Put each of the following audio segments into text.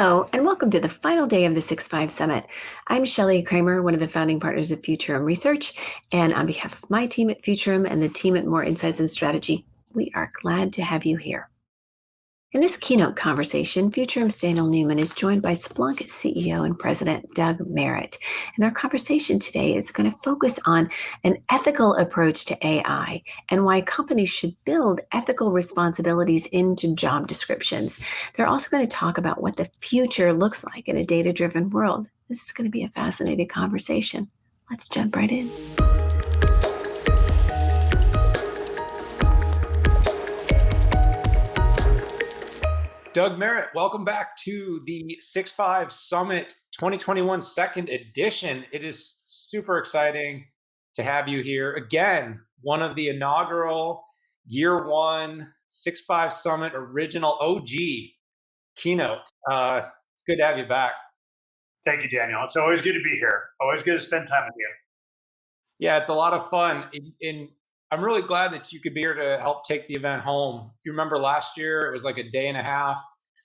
Hello, and welcome to the final day of the 6-5 Summit. I'm Shelley Kramer, one of the founding partners of Futurum Research, and on behalf of my team at Futurum and the team at Moor Insights and Strategy, we are glad to have you here. In this keynote conversation, Futurum's Daniel Newman is joined by Splunk CEO and President Doug Merritt. And our conversation today is going to focus on an ethical approach to AI and why companies should build ethical responsibilities into job descriptions. They're also going to talk about what the future looks like in a data-driven world. This is going to be a fascinating conversation. Let's jump right in. Doug Merritt, welcome back to the 6-5 Summit 2021 second edition. It is super exciting to have you here. Again, one of the inaugural year one 6-5 Summit original OG keynotes. It's good to have you back. Thank you, Daniel. It's always good to be here. Always good to spend time with you. Yeah, it's a lot of fun. I'm really glad that you could be here to help take the event home. If you remember last year, it was like a day and a half,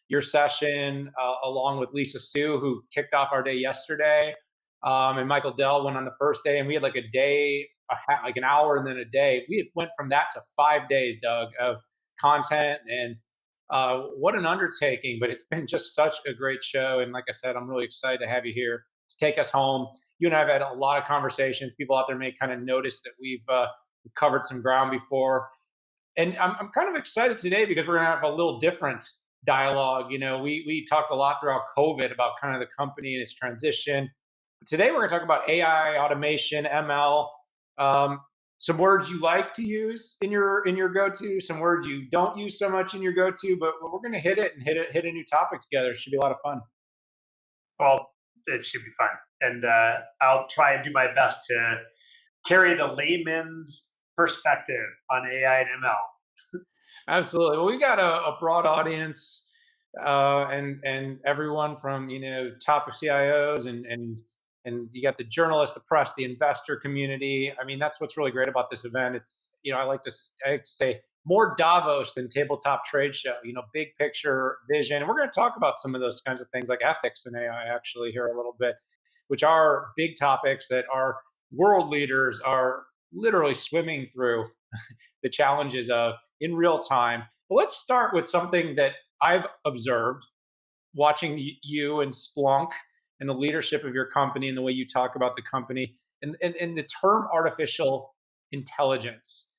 your session, along with Lisa Sue, who kicked off our day yesterday. And Michael Dell went on the first day, and we had like a day, like an hour and then a day. We went from that to 5 days, Doug, of content. And what an undertaking, but it's been just such a great show. And like I said, I'm really excited to have you here to take us home. You and I have had a lot of conversations. People out there may kind of notice that we've covered some ground before. And I'm kind of excited today because we're going to have a little different dialogue. You know, we talked a lot throughout COVID about kind of the company and its transition. But today we're going to talk about AI, automation, ML, some words you like to use in your go-to, some words you don't use so much in your go-to, but we're going to hit a new topic together. It should be a lot of fun. Well, it should be fun. And I'll try and do my best to carry the layman's perspective on AI and ML. Absolutely. Well, we got a broad audience, and everyone from top of CIOs and you got the journalists, the press, the investor community. I mean, that's what's really great about this event. It's I like to say more Davos than tabletop trade show. Big picture vision. And we're going to talk about some of those kinds of things like ethics and AI actually here a little bit, which are big topics that our world leaders are literally swimming through the challenges of in real time. But let's start with something that I've observed watching you and Splunk and the leadership of your company and the way you talk about the company and the term artificial intelligence.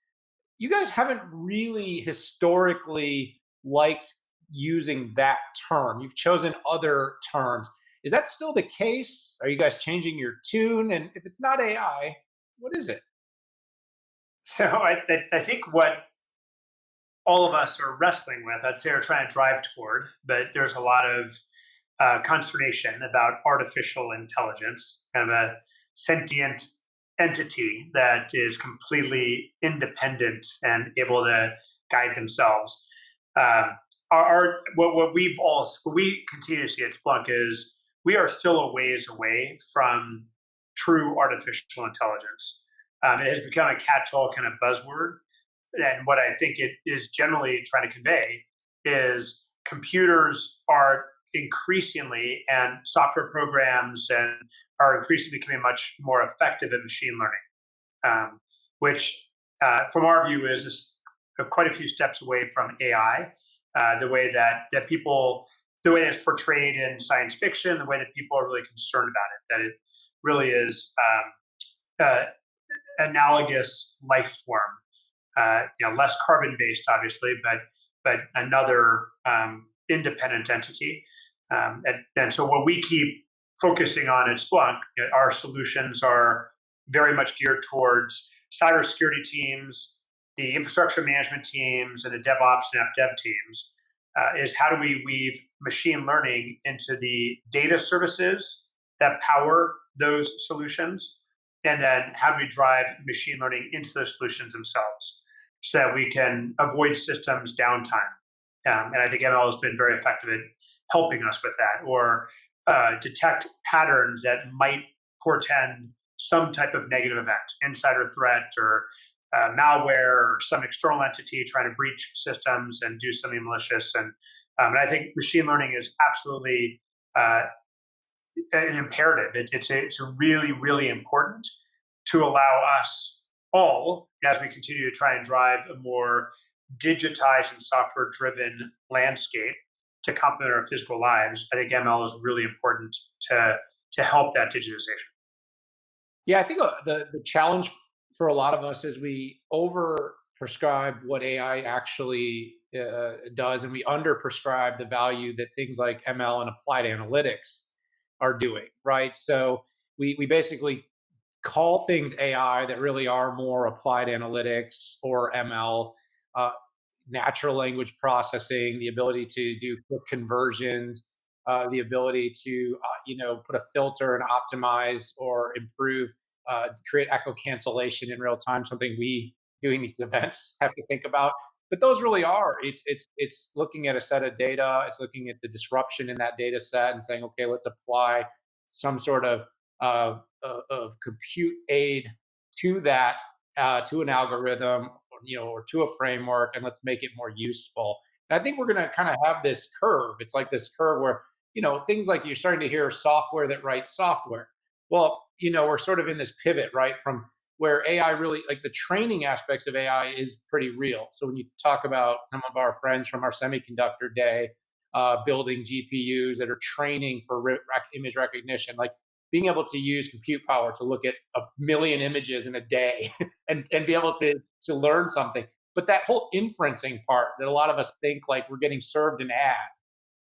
You guys haven't really historically liked using that term. You've chosen other terms. Is that still the case? Are you guys changing your tune? And if it's not AI, what is it? So I think what all of us are wrestling with, I'd say, are trying to drive toward, but there's a lot of consternation about artificial intelligence, kind of a sentient entity that is completely independent and able to guide themselves. What we continue to see at Splunk is we are still a ways away from true artificial intelligence. It has become a catch-all kind of buzzword. And what I think it is generally trying to convey is computers are increasingly, and software programs and are increasingly becoming much more effective in machine learning, which from our view is quite a few steps away from AI, the way that it's portrayed in science fiction, the way that people are really concerned about it, that it really is analogous life form, less carbon-based, obviously, but another independent entity. And so what we keep focusing on at Splunk, our solutions are very much geared towards cybersecurity teams, the infrastructure management teams, and the DevOps and app dev teams, is how do we weave machine learning into the data services that power those solutions? And then how do we drive machine learning into those solutions themselves so that we can avoid systems downtime? And I think ML has been very effective at helping us with that, or detect patterns that might portend some type of negative event, insider threat or malware or some external entity trying to breach systems and do something malicious. And I think machine learning is absolutely an imperative. It's really, really important to allow us all, as we continue to try and drive a more digitized and software-driven landscape to complement our physical lives. I think ML is really important to help that digitization. Yeah, I think the challenge for a lot of us is we over prescribe what AI actually does, and we under prescribe the value that things like ML and applied analytics are doing, right? So we basically call things AI that really are more applied analytics or ML, uh, natural language processing, the ability to do quick conversions, the ability to put a filter and optimize or improve, create echo cancellation in real time, something we doing these events have to think about. But those really are. It's looking at a set of data. It's looking at the disruption in that data set and saying, okay, let's apply some sort of compute aid to that, to an algorithm, or to a framework, and let's make it more useful. And I think we're going to kind of have this curve. It's like this curve where things like you're starting to hear software that writes software. Well, we're sort of in this pivot, right, from where AI really, like the training aspects of AI is pretty real. So when you talk about some of our friends from our semiconductor day, building GPUs that are training for image recognition, like being able to use compute power to look at 1 million images in a day and be able to learn something. But that whole inferencing part that a lot of us think like we're getting served an ad,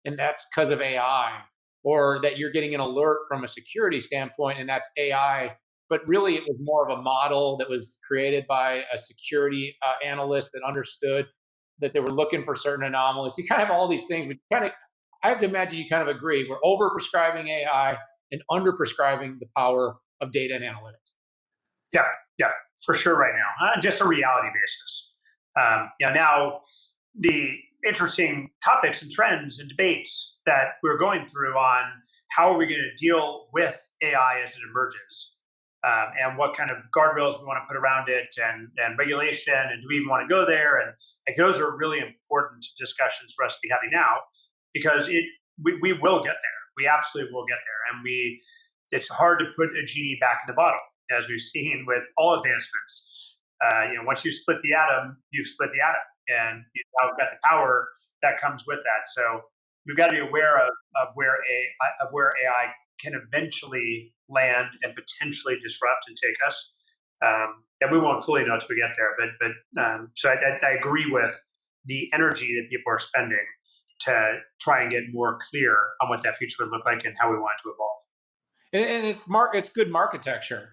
and that's because of AI, or that you're getting an alert from a security standpoint, and that's AI. But really, it was more of a model that was created by a security analyst that understood that they were looking for certain anomalies. You kind of have all these things, but I have to imagine you kind of agree. We're over prescribing AI and under prescribing the power of data and analytics. Yeah, for sure right now. Just a reality basis. Now the interesting topics and trends and debates that we're going through on how are we going to deal with AI as it emerges, and what kind of guardrails we want to put around it, and regulation, and do we even want to go there? And like, those are really important discussions for us to be having now, because we will get there. We absolutely will get there, and it's hard to put a genie back in the bottle, as we've seen with all advancements. Once you split the atom, you've split the atom, and you've now got the power that comes with that. So we've got to be aware of where AI can eventually land and potentially disrupt and take us. And we won't fully know until we get there. So I agree with the energy that people are spending to try and get more clear on what that future would look like and how we want it to evolve. And it's good architecture.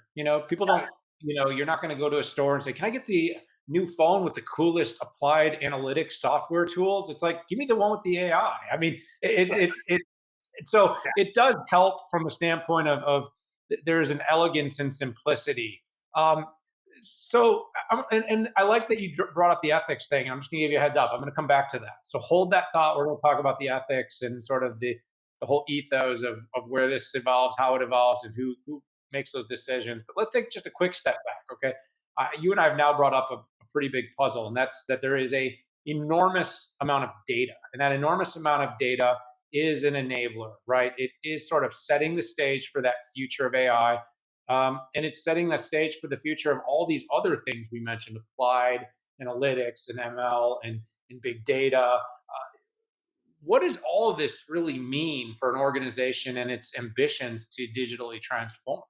People don't. You're not going to go to a store and say, "Can I get the new phone with the coolest applied analytics software tools?" It's like, give me the one with the AI. I mean, so it does help from a standpoint of there's an elegance and simplicity. And I like that you brought up the ethics thing. I'm just going to give you a heads up. I'm going to come back to that. So hold that thought. We're going to talk about the ethics and sort of the whole ethos of where this evolves, how it evolves, and who makes those decisions. But let's take just a quick step back, okay? You and I have now brought up a pretty big puzzle, and that's that there is a enormous amount of data, and that enormous amount of data is an enabler, right? It is sort of setting the stage for that future of AI. And it's setting the stage for the future of all these other things we mentioned: applied analytics and ML and big data. What does all of this really mean for an organization and its ambitions to digitally transform?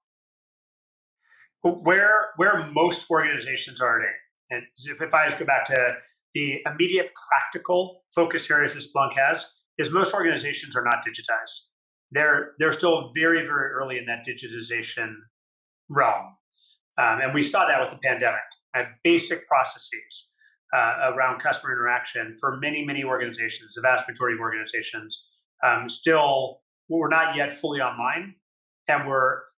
Where most organizations are today, and if I just go back to the immediate practical focus areas that Splunk has, is most organizations are not digitized. They're still very, very early in that digitization realm. And we saw that with the pandemic. Basic processes around customer interaction for many, many organizations, the vast majority of organizations, still were not yet fully online. And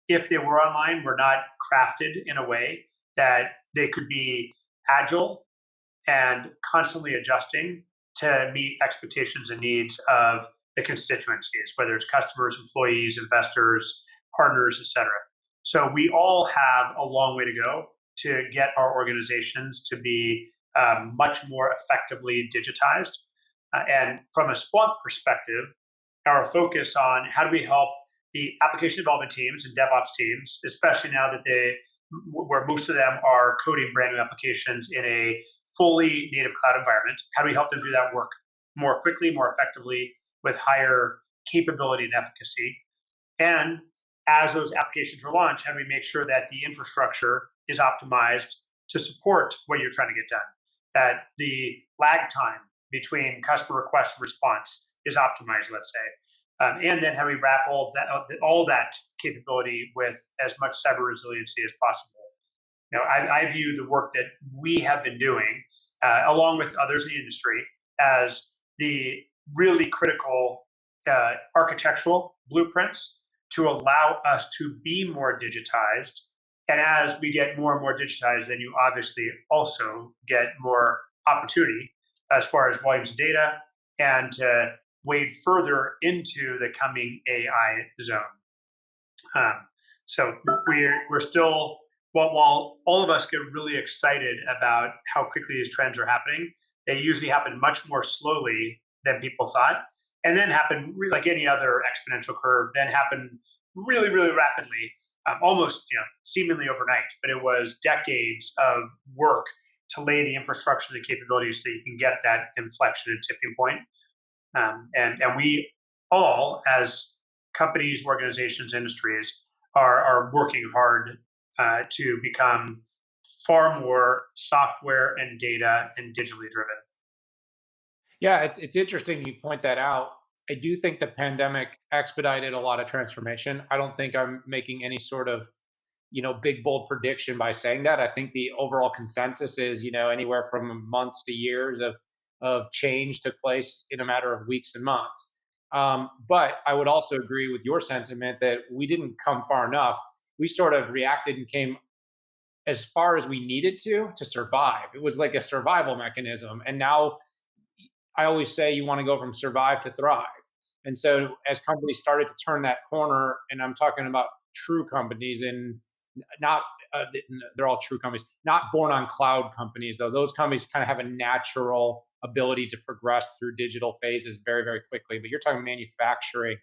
if they were online, were not crafted in a way that they could be agile and constantly adjusting to meet expectations and needs of the constituencies, whether it's customers, employees, investors, partners, etc. So we all have a long way to go to get our organizations to be much more effectively digitized. And from a Splunk perspective, our focus on how do we help the application development teams and DevOps teams, especially now that where most of them are coding brand new applications in a fully native cloud environment. How do we help them do that work more quickly, more effectively, with higher capability and efficacy? And as those applications are launched, how do we make sure that the infrastructure is optimized to support what you're trying to get done? That the lag time between customer request and response is optimized, let's say. And then how we wrap all that capability with as much cyber resiliency as possible. I view the work that we have been doing, along with others in the industry, as the really critical architectural blueprints to allow us to be more digitized. And as we get more and more digitized, then you obviously also get more opportunity as far as volumes of data and to wade further into the coming AI zone. So we're still, while all of us get really excited about how quickly these trends are happening, they usually happen much more slowly than people thought, and then happen like any other exponential curve, then happen really, really rapidly, almost seemingly overnight. But it was decades of work to lay the infrastructure, the capabilities, so you can get that inflection and tipping point. And we all, as companies, organizations, industries, are working hard to become far more software and data and digitally driven. Yeah, it's interesting you point that out. I do think the pandemic expedited a lot of transformation. I don't think I'm making any sort of big bold prediction by saying that. I think the overall consensus is anywhere from months to years of change took place in a matter of weeks and months. But I would also agree with your sentiment that we didn't come far enough. We sort of reacted and came as far as we needed to survive. It was like a survival mechanism. And now I always say you want to go from survive to thrive. And so as companies started to turn that corner, and I'm talking about true companies and not, they're all true companies, not born on cloud companies, though. Those companies kind of have a natural ability to progress through digital phases very, very quickly. But you're talking manufacturing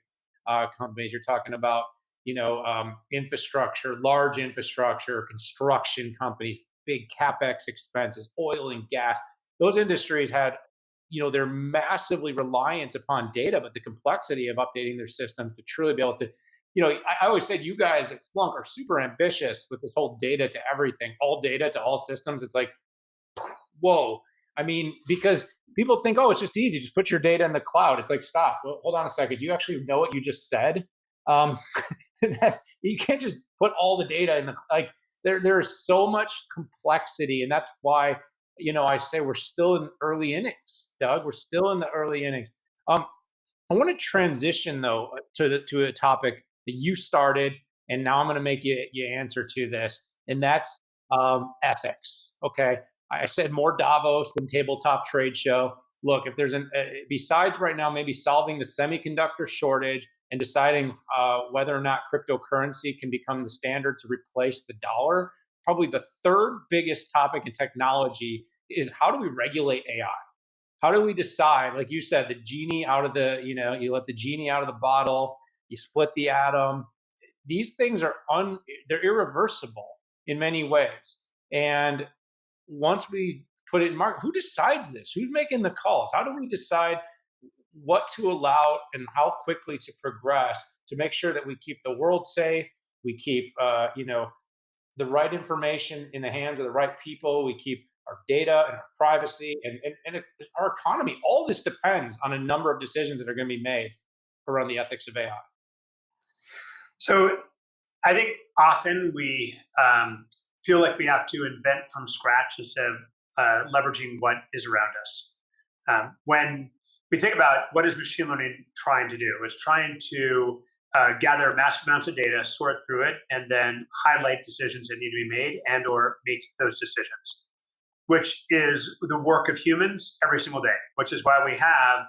companies, you're talking about, infrastructure, large infrastructure, construction companies, big CapEx expenses, oil and gas. Those industries had, they're massively reliant upon data, but the complexity of updating their systems to truly be able to, I always said you guys at Splunk are super ambitious with this whole data to everything, all data to all systems. It's like, whoa. I mean, because people think, oh, it's just easy. Just put your data in the cloud. It's like, stop. Well, hold on a second. Do you actually know what you just said? You can't just put all the data in there is so much complexity. And that's why, I say we're still in early innings, Doug. We're still in the early innings. I want to transition though to a topic that you started, and now I'm going to make you answer to this, and that's ethics. Okay, I said more Davos than tabletop trade show. Look, if there's besides right now maybe solving the semiconductor shortage and deciding whether or not cryptocurrency can become the standard to replace the dollar, probably the third biggest topic in technology is how do we regulate AI? How do we decide, like you said, the genie out of the, you let the genie out of the bottle, you split the atom. These things are they're irreversible in many ways. And once we put it in market, who decides this? Who's making the calls? How do we decide what to allow and how quickly to progress to make sure that we keep the world safe, we keep, the right information in the hands of the right people, we keep our data and our privacy and our economy. All this depends on a number of decisions that are going to be made around the ethics of AI. So I think often we feel like we have to invent from scratch instead of leveraging what is around us. When we think about what is machine learning trying to do, it's trying to gather massive amounts of data, sort through it, and then highlight decisions that need to be made and or make those decisions, which is the work of humans every single day, which is why we have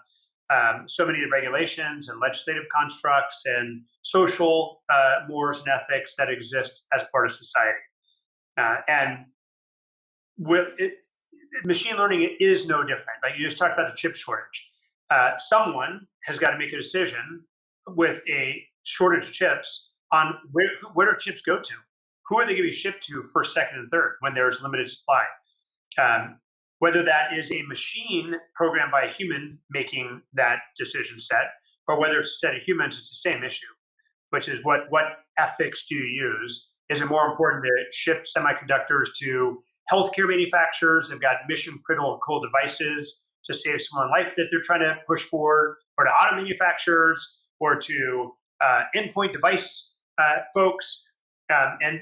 so many regulations and legislative constructs and social mores and ethics that exist as part of society. And machine learning is no different. Like you just talked about the chip shortage. Someone has got to make a decision with a shortage of chips on where do chips go to? Who are they going to be shipped to first, second, and third when there's limited supply? Whether that is a machine programmed by a human making that decision set, or whether it's a set of humans, it's the same issue, which is what ethics do you use? Is it more important to ship semiconductors to healthcare manufacturers? They've got mission critical devices to save someone life that they're trying to push forward, or to auto manufacturers, or to endpoint device folks. And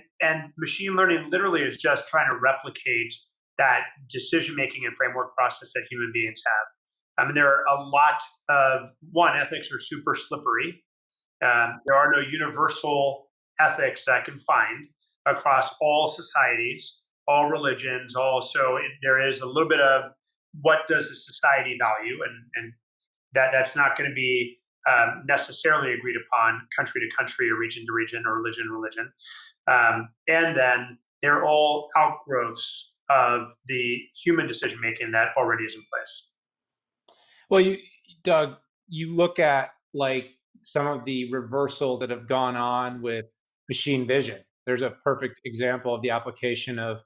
machine learning literally is just trying to replicate that decision-making and framework process that human beings have. There are a lot of, ethics are super slippery. There are no universal ethics that I can find across all societies, all religions, there is a little bit of what does a society value, and that's not going to be necessarily agreed upon country to country or region to region or religion to religion. And then they're all outgrowths of the human decision making that already is in place. Well, Doug, you look at like some of the reversals that have gone on with machine vision. There's a perfect example of the application of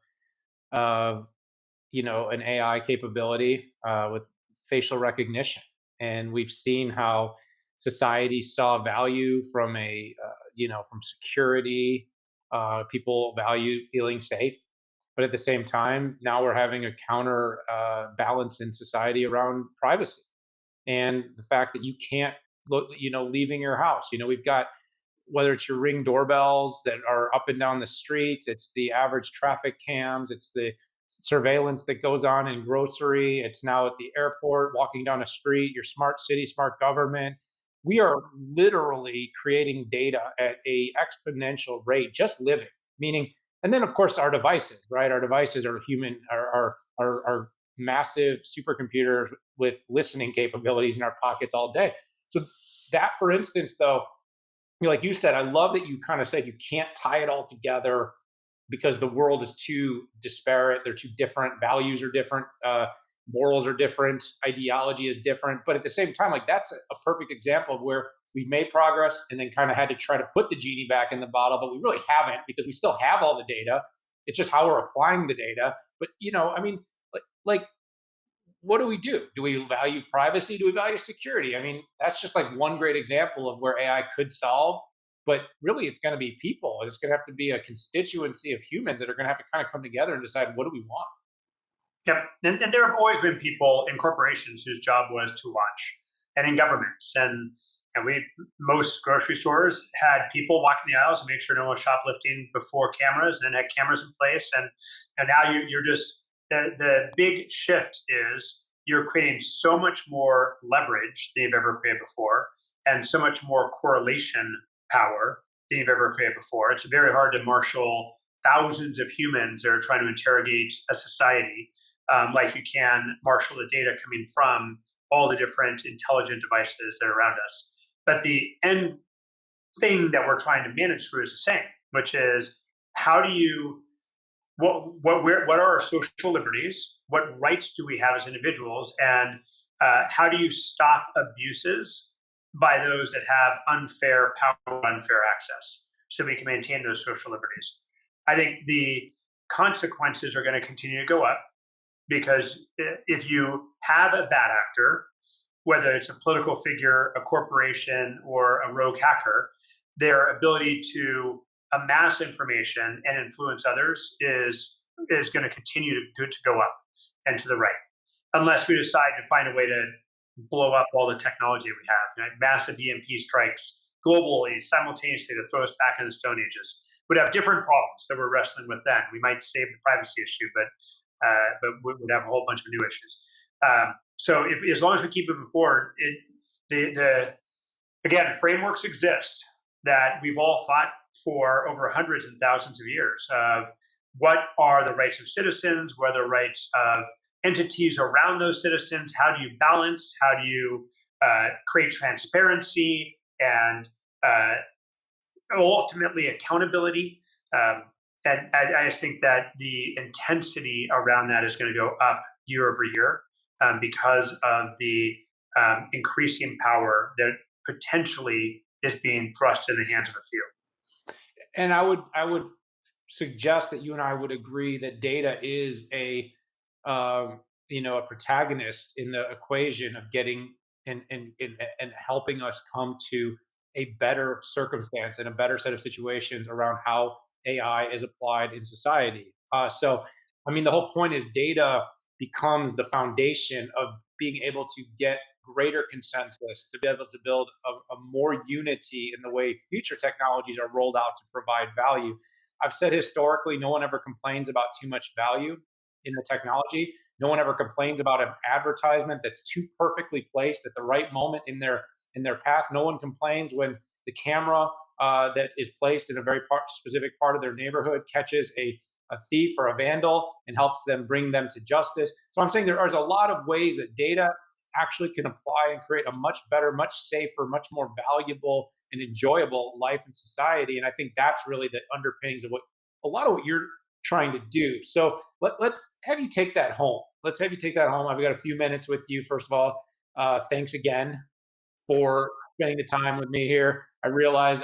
an AI capability with facial recognition, and we've seen how society saw value from from security. People value feeling safe, but at the same time, now we're having a counter balance in society around privacy and the fact that you can't look, leaving your house. We've got, whether it's your Ring doorbells that are up and down the street, it's the average traffic cams, it's the surveillance that goes on in grocery, it's now at the airport, walking down a street, your smart city, smart government. We are literally creating data at a exponential rate, just living, meaning, and then of course our devices, right? Our devices are are massive supercomputers with listening capabilities in our pockets all day. So that, for instance, though, like you said, I love that you kind of said you can't tie it all together because the world is too disparate. They're too different. Values are different. Morals are different. Ideology is different. But at the same time, like that's a perfect example of where we've made progress and then kind of had to try to put the genie back in the bottle, but we really haven't because we still have all the data. It's just how we're applying the data. But like what do we do? Do we value privacy? Do we value security? That's just like one great example of where AI could solve. But really, it's going to be people. It's going to have to be a constituency of humans that are going to have to kind of come together and decide, what do we want? Yep. And there have always been people in corporations whose job was to watch, and in governments. And most grocery stores had people walking the aisles and make sure no one was shoplifting before cameras, and then had cameras in place. And now you're just, the big shift is you're creating so much more leverage than you've ever created before, and so much more correlation power than you've ever created before. It's very hard to marshal thousands of humans that are trying to interrogate a society like you can marshal the data coming from all the different intelligent devices that are around us. But the end thing that we're trying to manage through is the same, which is how do you, what are our social liberties? What rights do we have as individuals? And how do you stop abuses by those that have unfair power, unfair access, so we can maintain those social liberties? I think the consequences are going to continue to go up, because if you have a bad actor, whether it's a political figure, a corporation, or a rogue hacker, their ability to amass information and influence others is going to continue to go up and to the right, unless we decide to find a way to blow up all the technology we have. Massive EMP strikes globally, simultaneously, to throw us back in the Stone Ages. We'd have different problems that we're wrestling with then. We might save the privacy issue, but we would have a whole bunch of new issues. So as long as we keep moving forward, again, frameworks exist that we've all fought for over hundreds and thousands of years of what are the rights of citizens, what are the rights of entities around those citizens, how do you balance, how do you create transparency and ultimately accountability. And I just think that the intensity around that is going to go up year over year because of the increasing power that potentially is being thrust in the hands of a few. And I would suggest that you and I would agree that data is a protagonist in the equation of getting and helping us come to a better circumstance and a better set of situations around how AI is applied in society. So, I mean, the whole point is data becomes the foundation of being able to get greater consensus, to be able to build a more unity in the way future technologies are rolled out to provide value. I've said historically, no one ever complains about too much value in the technology. No one ever complains about an advertisement that's too perfectly placed at the right moment in their path. No one complains when the camera that is placed in a very specific part of their neighborhood catches a thief or a vandal and helps them bring them to justice. So I'm saying there's a lot of ways that data actually can apply and create a much better, much safer, much more valuable and enjoyable life in society. And I think that's really the underpinnings of what a lot of what you're trying to do. So let's have you take that home. Let's have you take that home. I've got a few minutes with you. First of all, thanks again for spending the time with me here. I realize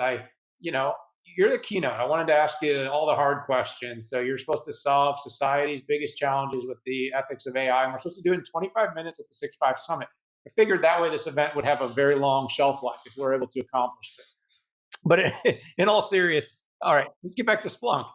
you're the keynote. I wanted to ask you all the hard questions. So you're supposed to solve society's biggest challenges with the ethics of AI, and we're supposed to do it in 25 minutes at the 6.5 Summit. I figured that way this event would have a very long shelf life if we're able to accomplish this. But in all seriousness, all right, let's get back to Splunk.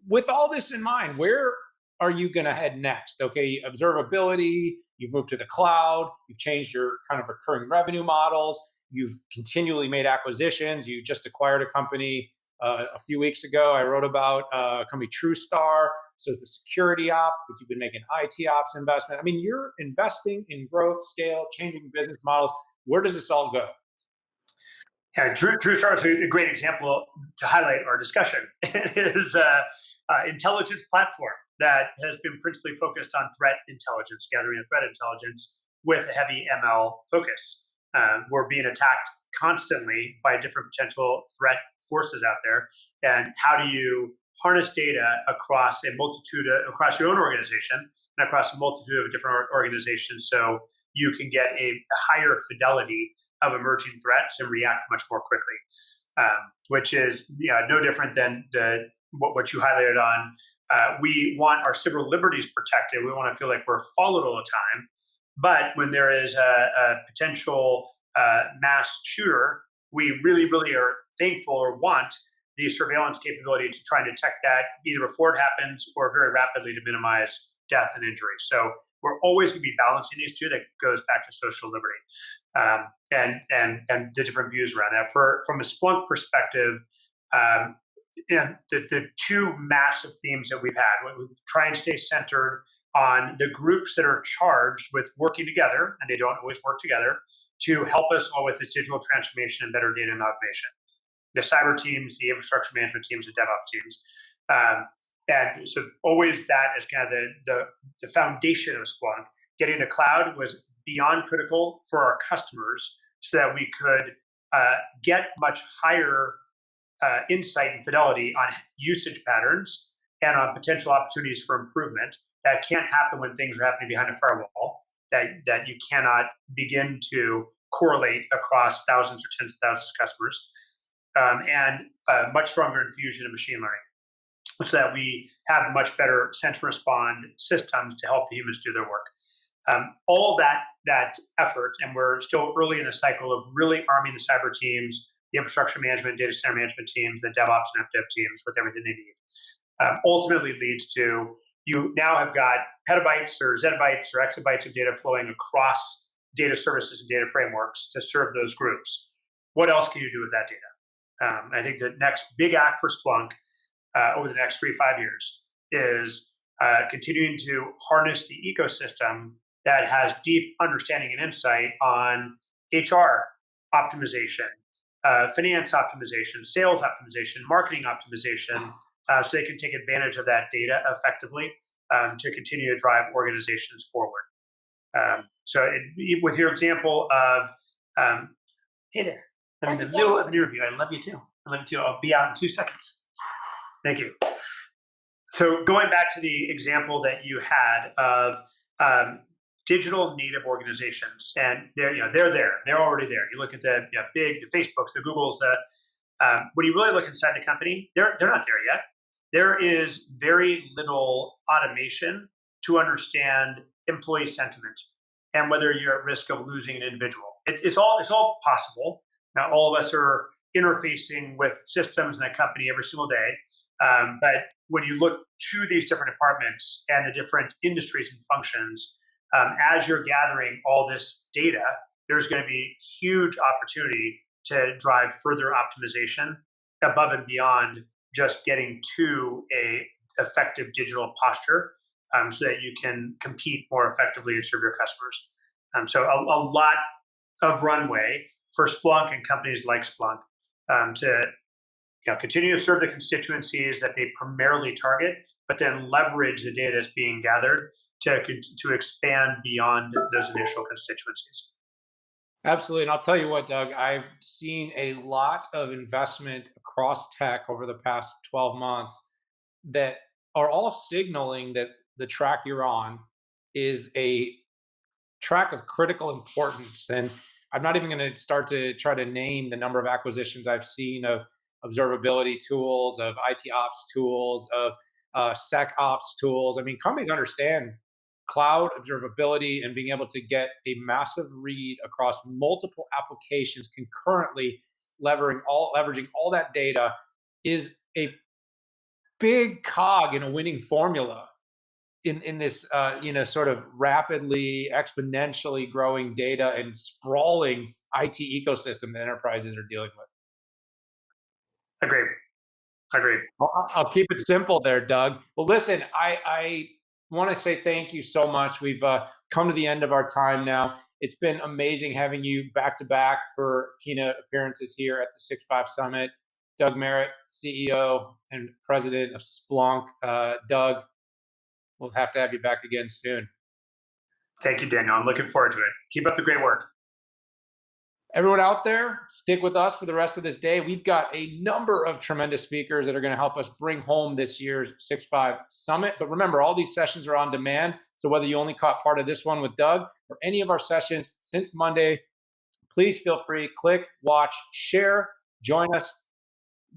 With all this in mind, where are you going to head next? Okay, observability, you've moved to the cloud, you've changed your kind of recurring revenue models, you've continually made acquisitions. You just acquired a company a few weeks ago. I wrote about a company, TrueStar. So it's the security ops, but you've been making IT ops investment. I mean, you're investing in growth, scale, changing business models. Where does this all go? Yeah, TrueStar is a great example to highlight our discussion. It is an intelligence platform that has been principally focused on threat intelligence, gathering of threat intelligence with a heavy ML focus. We're being attacked constantly by different potential threat forces out there. And how do you harness data across across your own organization and across a multitude of different organizations so you can get a higher fidelity of emerging threats and react much more quickly, which is no different than what you highlighted on. We want our civil liberties protected. We want to feel like we're followed all the time. But when there is a potential mass shooter, we really, really are thankful or want the surveillance capability to try and detect that either before it happens or very rapidly to minimize death and injury. So we're always going to be balancing these two. That goes back to social liberty and the different views around that. From a Splunk perspective, the two massive themes that we've had, we try and stay centered on the groups that are charged with working together, and they don't always work together, to help us all with this digital transformation and better data amalgamation. The cyber teams, the infrastructure management teams, the DevOps teams. And so always that is kind of the foundation of Splunk. Getting to cloud was beyond critical for our customers so that we could get much higher insight and fidelity on usage patterns and on potential opportunities for improvement. That can't happen when things are happening behind a firewall, that you cannot begin to correlate across thousands or tens of thousands of customers, and much stronger infusion of machine learning, so that we have much better sense respond systems to help the humans do their work. All that effort, and we're still early in the cycle of really arming the cyber teams, the infrastructure management, data center management teams, the DevOps and AppDev teams with everything they need, ultimately leads to you now have got petabytes or zettabytes or exabytes of data flowing across data services and data frameworks to serve those groups. What else can you do with that data? I think the next big act for Splunk over the next 3 to 5 years is continuing to harness the ecosystem that has deep understanding and insight on HR optimization, finance optimization, sales optimization, marketing optimization, so they can take advantage of that data effectively to continue to drive organizations forward. With your example of, hey there, I'm in the middle of an interview. I love you too. I love you too. I'll be out in 2 seconds. Thank you. So going back to the example that you had of digital native organizations, and they're there. They're already there. You look at the the Facebooks, the Googles, when you really look inside the company, they're not there yet. There is very little automation to understand employee sentiment and whether you're at risk of losing an individual. It's all possible. Now, all of us are interfacing with systems in a company every single day. But when you look to these different departments and the different industries and functions, as you're gathering all this data, there's going to be huge opportunity to drive further optimization above and beyond just getting to a effective digital posture, so that you can compete more effectively and serve your customers. So a lot of runway for Splunk and companies like Splunk to continue to serve the constituencies that they primarily target, but then leverage the data that's being gathered to expand beyond those initial constituencies. Absolutely. And I'll tell you what, Doug, I've seen a lot of investment across tech over the past 12 months that are all signaling that the track you're on is a track of critical importance. And I'm not even going to start to try to name the number of acquisitions I've seen of observability tools, of IT ops tools, of SecOps tools. I mean, companies understand cloud observability and being able to get a massive read across multiple applications concurrently, leveraging all that data is a big cog in a winning formula in this sort of rapidly exponentially growing data and sprawling IT ecosystem that enterprises are dealing with. Agreed. I'll keep it simple there, Doug. Well, listen, I want to say thank you so much. We've come to the end of our time now. It's been amazing having you back to back for keynote appearances here at the 6.5 Summit. Doug Merritt, CEO and President of Splunk. Doug, we'll have to have you back again soon. Thank you, Daniel. I'm looking forward to it. Keep up the great work. Everyone out there, stick with us for the rest of this day. We've got a number of tremendous speakers that are going to help us bring home this year's 6.5 Summit. But remember, all these sessions are on demand. So whether you only caught part of this one with Doug or any of our sessions since Monday, please feel free, click, watch, share, join us.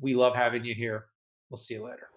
We love having you here. We'll see you later.